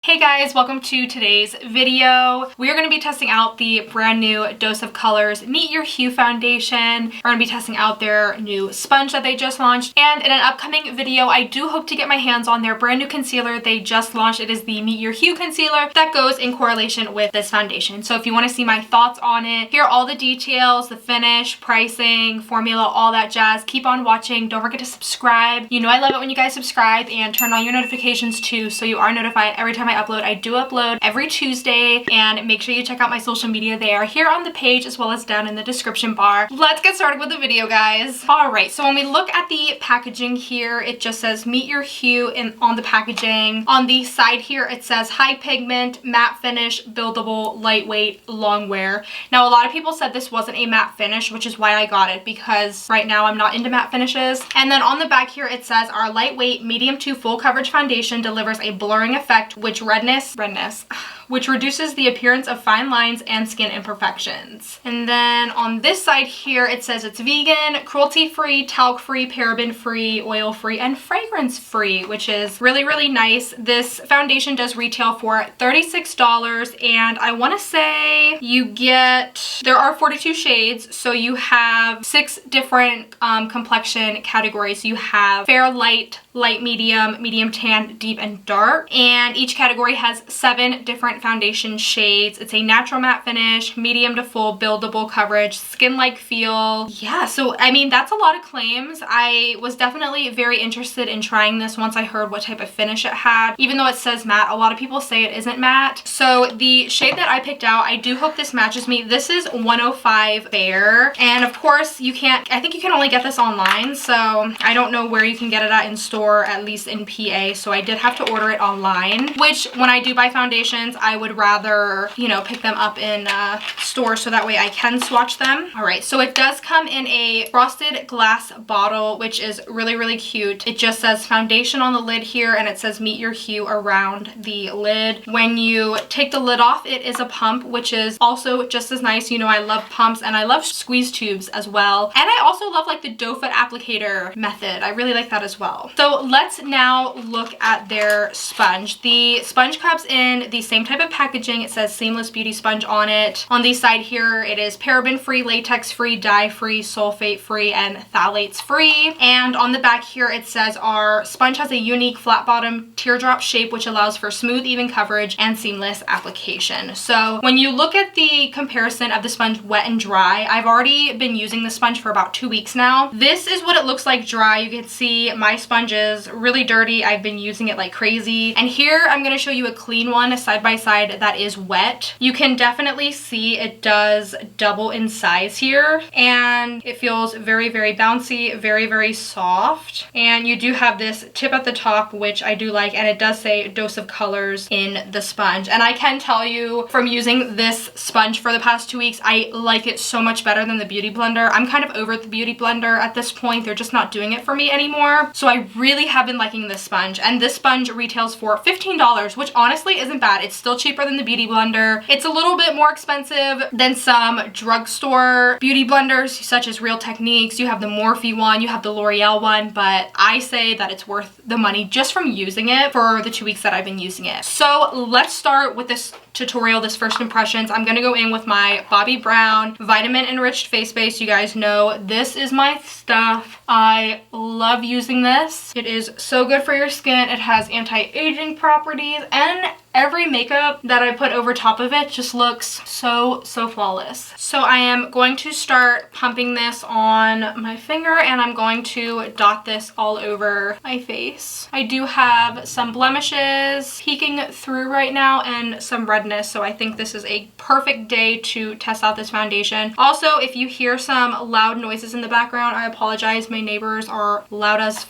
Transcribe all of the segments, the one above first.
Hey guys, welcome to today's video. We are going to be testing out the brand new Dose of Colors Meet Your Hue foundation. We're going to be testing out their new sponge that they just launched. And in an upcoming video, I do hope to get my hands on their brand new concealer they just launched. It is the Meet Your Hue concealer that goes in correlation with this foundation. So if you want to see my thoughts on it, hear all the details, the finish, pricing, formula, all that jazz, keep on watching. Don't forget to subscribe. You know I love it when you guys subscribe, and turn on your notifications too so you are notified every time I upload. I do upload every Tuesday, and make sure you check out my social media there, here on the page as well as down in the description bar. Let's get started with the video, guys. Alright, so when we look at the packaging here, it just says Meet Your Hue on the packaging. On the side here, it says high pigment, matte finish, buildable, lightweight, long wear. Now, a lot of people said this wasn't a matte finish, which is why I got it, because right now I'm not into matte finishes. And then on the back here, it says our lightweight, medium to full coverage foundation delivers a blurring effect, which which reduces the appearance of fine lines and skin imperfections. And then on this side here, it says it's vegan, cruelty-free, talc-free, paraben-free, oil-free, and fragrance-free, which is really, really nice. This foundation does retail for $36, and I want to say there are 42 shades, so you have 6 different complexion categories. You have fair, light, light medium, medium tan, deep, and dark, and each category has 7 different foundation shades. It's a natural matte finish, medium to full buildable coverage, skin-like feel. Yeah, so I mean, that's a lot of claims. I was definitely very interested in trying this once I heard what type of finish it had. Even though it says matte, a lot of people say it isn't matte. So the shade that I picked out, I do hope this matches me. This is 105 Fair, and of course I think you can only get this online, so I don't know where you can get it at in store, at least in PA, so I did have to order it online, which when I do buy foundations, I would rather, you know, pick them up in store so that way I can swatch them. Alright, so it does come in a frosted glass bottle, which is really, really cute. It just says foundation on the lid here, and it says Meet Your Hue around the lid. When you take the lid off, it is a pump, which is also just as nice. You know, I love pumps, and I love squeeze tubes as well. And I also love like the doe foot applicator method. I really like that as well. So let's now look at their sponge. The sponge comes in the same type of packaging. It says Seamless Beauty Sponge on it. On the side here, it is paraben-free, latex-free, dye-free, sulfate-free, and phthalates-free. And on the back here, it says our sponge has a unique flat bottom teardrop shape, which allows for smooth, even coverage and seamless application. So when you look at the comparison of the sponge wet and dry, I've already been using the sponge for about 2 weeks now. This is what it looks like dry. You can see my sponge is really dirty. I've been using it like crazy. And here I'm going to show you a clean one side by side that is wet. You can definitely see it does double in size here, and it feels very, very bouncy, very, very soft. And you do have this tip at the top, which I do like, and it does say Dose of Colors in the sponge. And I can tell you from using this sponge for the past 2 weeks, I like it so much better than the Beauty Blender. I'm kind of over the Beauty Blender at this point. They're just not doing it for me anymore. So I really have been liking this sponge, and this sponge retails for $15, which honestly isn't bad. It's still cheaper than the Beauty Blender. It's a little bit more expensive than some drugstore beauty blenders such as Real Techniques. You have the Morphe one, you have the L'Oreal one, but I say that it's worth the money just from using it for the 2 weeks that I've been using it. So let's start with this tutorial, this first impressions. I'm gonna go in with my Bobbi Brown Vitamin Enriched Face Base. You guys know this is my stuff. I love using this. It is so good for your skin. It has anti-aging properties, and every makeup that I put over top of it just looks so flawless. So I am going to start pumping this on my finger, and I'm going to dot this all over my face. I do have some blemishes peeking through right now and some redness, so I think this is a perfect day to test out this foundation. Also, if you hear some loud noises in the background, I apologize. My neighbors are loud as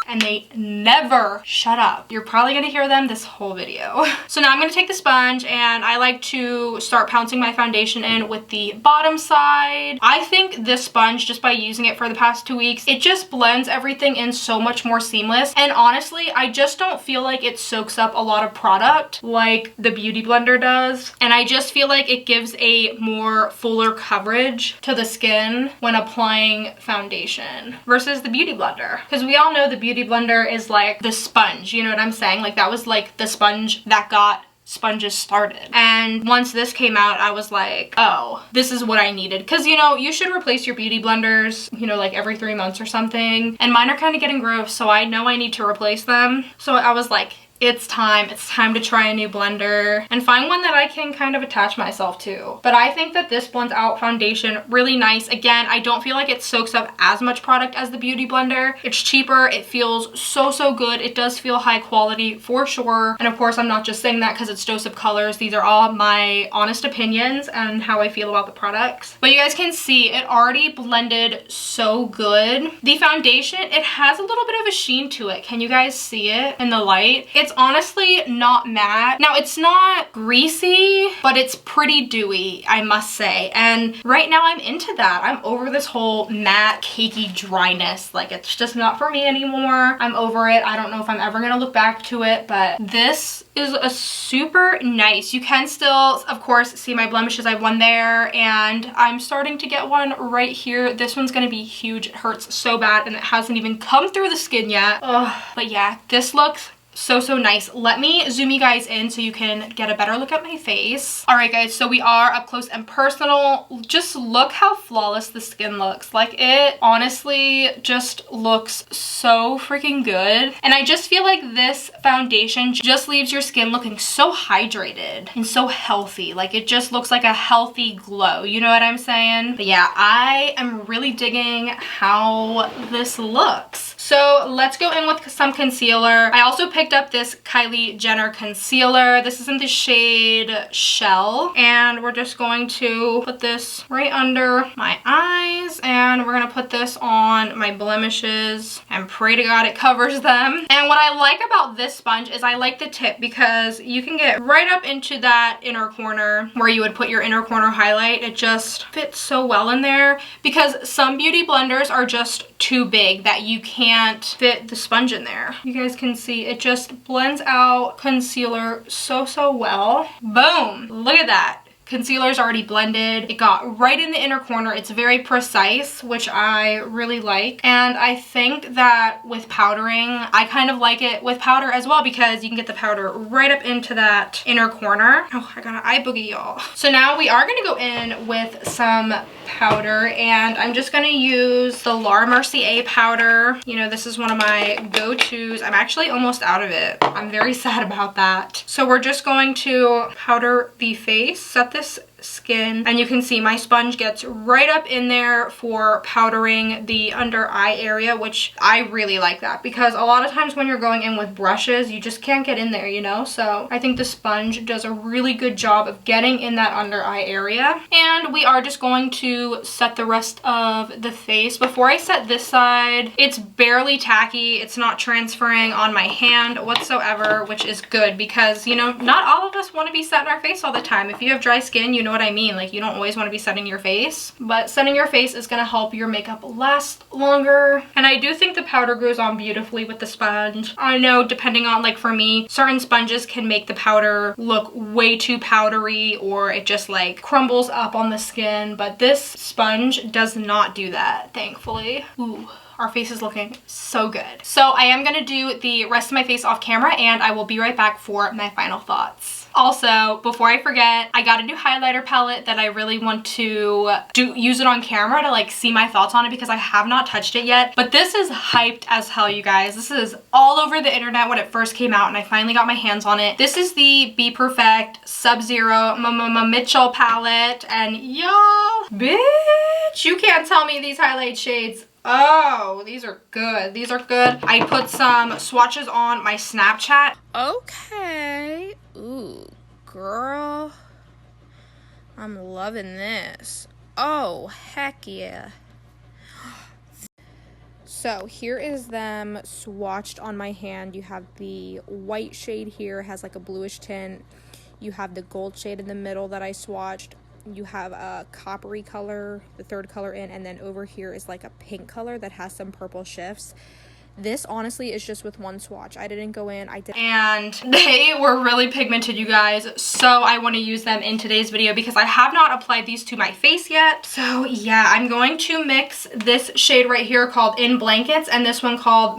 and they never shut up. You're probably gonna hear them this whole video. So now I'm gonna take the sponge, and I like to start pouncing my foundation in with the bottom side. I think this sponge, just by using it for the past 2 weeks, it just blends everything in so much more seamless. And honestly, I just don't feel like it soaks up a lot of product like the Beauty Blender does. And I just feel like it gives a more fuller coverage to the skin when applying foundation versus the Beauty Blender. Because we all know the Beauty Beauty blender is like the sponge, you know what I'm saying? Like that was like the sponge that got sponges started. And once this came out, I was like, oh, this is what I needed. Because, you know, you should replace your beauty blenders, you know, like every 3 months or something. And mine are kind of getting gross, so I know I need to replace them. So I was like, it's time to try a new blender and find one that I can kind of attach myself to. But I think that this blends out foundation really nice. Again, I don't feel like it soaks up as much product as the Beauty blender. It's cheaper. It feels so good. It does feel high quality for sure. And of course, I'm not just saying that because it's Dose of Colors. These are all my honest opinions and how I feel about the products. But you guys can see it already blended so good. The foundation, it has a little bit of a sheen to it. Can you guys see it in the light? It's honestly not matte. Now, it's not greasy, but it's pretty dewy, I must say. And right now I'm into that. I'm over this whole matte, cakey dryness. Like, it's just not for me anymore. I'm over it. I don't know if I'm ever gonna look back to it, but this is a super nice. You can still, of course, see my blemishes. I have one there, and I'm starting to get one right here. This one's gonna be huge. It hurts so bad, and it hasn't even come through the skin yet. Ugh. But yeah, this looks so nice. Let me zoom you guys in so you can get a better look at my face. All right, guys, so we are up close and personal. Just look how flawless the skin looks. Like, it honestly just looks so freaking good. And I just feel like this foundation just leaves your skin looking so hydrated and so healthy. Like, it just looks like a healthy glow. You know what I'm saying? But yeah, I am really digging how this looks. So let's go in with some concealer. I also picked up this Kylie Jenner concealer. This is in the shade Shell. And we're just going to put this right under my eyes. And we're going to put this on my blemishes and pray to God it covers them. And what I like about this sponge is I like the tip because you can get right up into that inner corner where you would put your inner corner highlight. It just fits so well in there because some beauty blenders are just too big that you can't fit the sponge in there. You guys can see it just blends out concealer so well. Boom! Look at that. Concealer's already blended. It got right in the inner corner. It's very precise, which I really like. And I think that with powdering, I kind of like it with powder as well because you can get the powder right up into that inner corner. Oh, I got an eye boogie, y'all. So now we are gonna go in with some powder, and I'm just gonna use the Laura Mercier powder. You know, this is one of my go-tos. I'm actually almost out of it. I'm very sad about that. So we're just going to powder the face, set this skin, and you can see my sponge gets right up in there for powdering the under eye area, which I really like that because a lot of times when you're going in with brushes, you just can't get in there, you know? So I think the sponge does a really good job of getting in that under eye area. And we are just going to set the rest of the face. Before I set this side, it's barely tacky. It's not transferring on my hand whatsoever, which is good because, you know, not all of us want to be setting our face all the time. If you have dry skin, you know what I mean. Like, you don't always want to be setting your face, but setting your face is going to help your makeup last longer. And I do think the powder goes on beautifully with the sponge. I know, depending on, like, for me, certain sponges can make the powder look way too powdery, or it just like crumbles up on the skin, but this sponge does not do that, thankfully. Ooh. Our face is looking so good. So I am gonna do the rest of my face off camera, and I will be right back for my final thoughts. Also, before I forget, I got a new highlighter palette that I really want to use it on camera to like see my thoughts on it because I have not touched it yet. But this is hyped as hell, you guys. This is all over the internet when it first came out, and I finally got my hands on it. This is the Be Perfect Sub-Zero Mitchell palette, and y'all, bitch, you can't tell me these highlight shades. Oh, these are good. These are good. I put some swatches on my Snapchat. Okay. Ooh, girl. I'm loving this. Oh, heck yeah. So here is them swatched on my hand. You have the white shade here, has like a bluish tint. You have the gold shade in the middle that I swatched. You have a coppery color, the third color in, and then over here is like a pink color that has some purple shifts. This honestly is just with one swatch. I didn't go in, and they were really pigmented, you guys, so I want to use them in today's video because I have not applied these to my face yet. So yeah, I'm going to mix this shade right here called In Blankets and this one called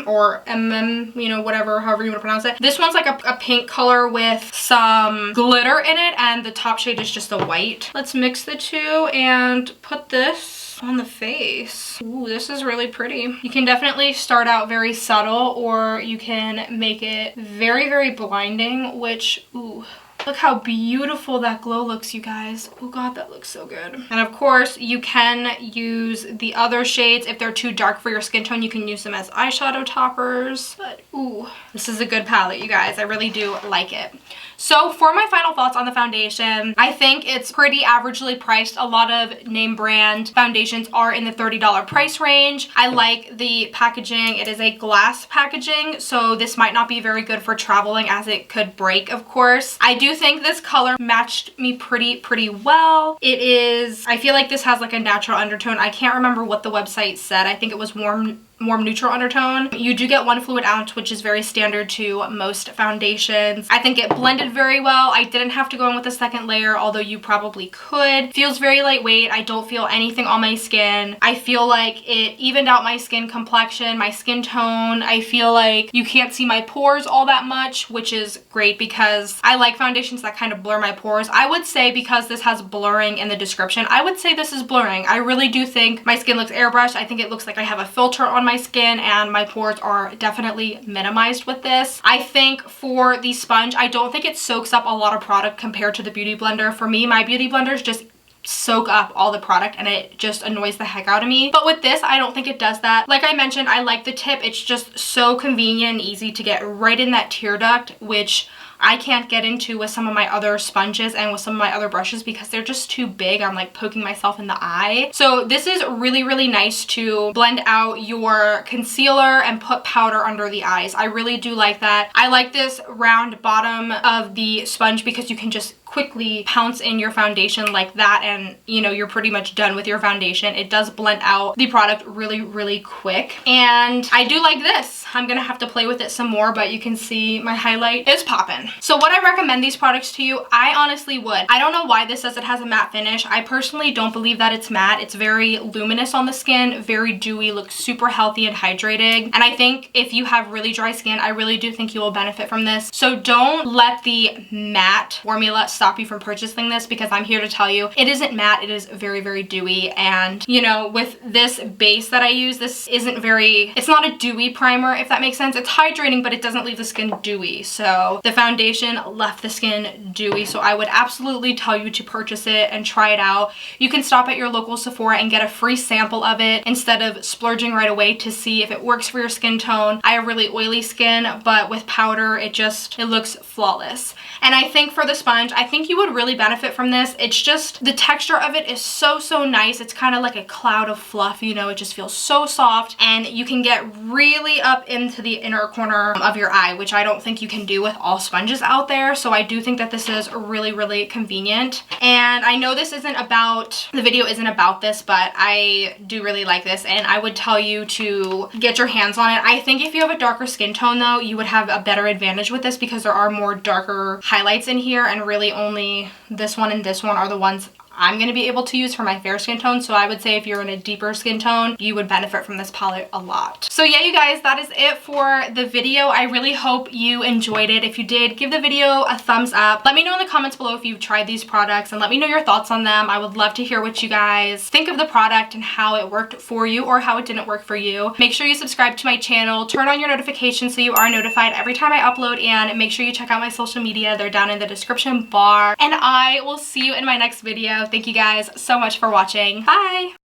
or you know, whatever, however you want to pronounce it. This one's like a pink color with some glitter in it, and the top shade is just a white. Let's mix the two and put this on the face. Ooh, this is really pretty. You can definitely start out very subtle, or you can make it very, very blinding, which, ooh, look how beautiful that glow looks, you guys. Oh god, that looks so good. And of course, you can use the other shades. If they're too dark for your skin tone, you can use them as eyeshadow toppers. But ooh, this is a good palette, you guys. I really do like it. So for my final thoughts on the foundation, I think it's pretty averagely priced. A lot of name brand foundations are in the $30 price range. I like the packaging. It is a glass packaging, so this might not be very good for traveling as it could break, of course. I do think this color matched me pretty well. It is, I feel like this has like a natural undertone. I can't remember what the website said. I think it was warm neutral undertone. You do get 1 fluid ounce, which is very standard to most foundations. I think it blended very well. I didn't have to go in with a second layer, although you probably could. Feels very lightweight. I don't feel anything on my skin. I feel like it evened out my skin complexion, my skin tone. I feel like you can't see my pores all that much, which is great because I like foundations that kind of blur my pores. I would say, because this has blurring in the description, I would say this is blurring. I really do think my skin looks airbrushed. I think it looks like I have a filter on my skin, and my pores are definitely minimized with this. I think for the sponge, I don't think it soaks up a lot of product compared to the Beauty Blender. For me, my Beauty Blenders just soak up all the product and it just annoys the heck out of me. But with this, I don't think it does that. Like I mentioned, I like the tip. It's just so convenient and easy to get right in that tear duct, which I can't get into with some of my other sponges and with some of my other brushes because they're just too big. I'm like poking myself in the eye. So this is really nice to blend out your concealer and put powder under the eyes. I really do like that. I like this round bottom of the sponge because you can just quickly pounce in your foundation like that, and you know, you're pretty much done with your foundation. It does blend out the product really quick, and I do like this. I'm gonna have to play with it some more, but you can see my highlight is popping. So would I recommend these products to you? I honestly would. I don't know why this says it has a matte finish. I personally don't believe that it's matte. It's very luminous on the skin, very dewy, looks super healthy and hydrating, and I think if you have really dry skin, I really do think you will benefit from this. So don't let the matte formula stop you from purchasing this, because I'm here to tell you it isn't matte. It is very dewy, and you know, with this base that I use, this isn't very, it's not a dewy primer, if that makes sense. It's hydrating, but it doesn't leave the skin dewy. So the foundation left the skin dewy, so I would absolutely tell you to purchase it and try it out. You can stop at your local Sephora and get a free sample of it instead of splurging right away to see if it works for your skin tone. I have really oily skin, but with powder, it looks flawless. And I think for the sponge, I think you would really benefit from this. It's just, the texture of it is so nice. It's kind of like a cloud of fluff, you know, it just feels so soft, and you can get really up into the inner corner of your eye, which I don't think you can do with all sponges out there. So I do think that this is really convenient. And I know this isn't about, the video isn't about this, but I do really like this, and I would tell you to get your hands on it. I think if you have a darker skin tone though, you would have a better advantage with this because there are more darker highlights in here, and really only this one and this one are the ones I'm going to be able to use for my fair skin tone. So I would say if you're in a deeper skin tone, you would benefit from this palette a lot. So yeah, you guys, that is it for the video. I really hope you enjoyed it. If you did, give the video a thumbs up. Let me know in the comments below if you've tried these products, and let me know your thoughts on them. I would love to hear what you guys think of the product and how it worked for you or how it didn't work for you. Make sure you subscribe to my channel, turn on your notifications so you are notified every time I upload, and make sure you check out my social media. They're down in the description bar, and I will see you in my next video. Thank you guys so much for watching. Bye!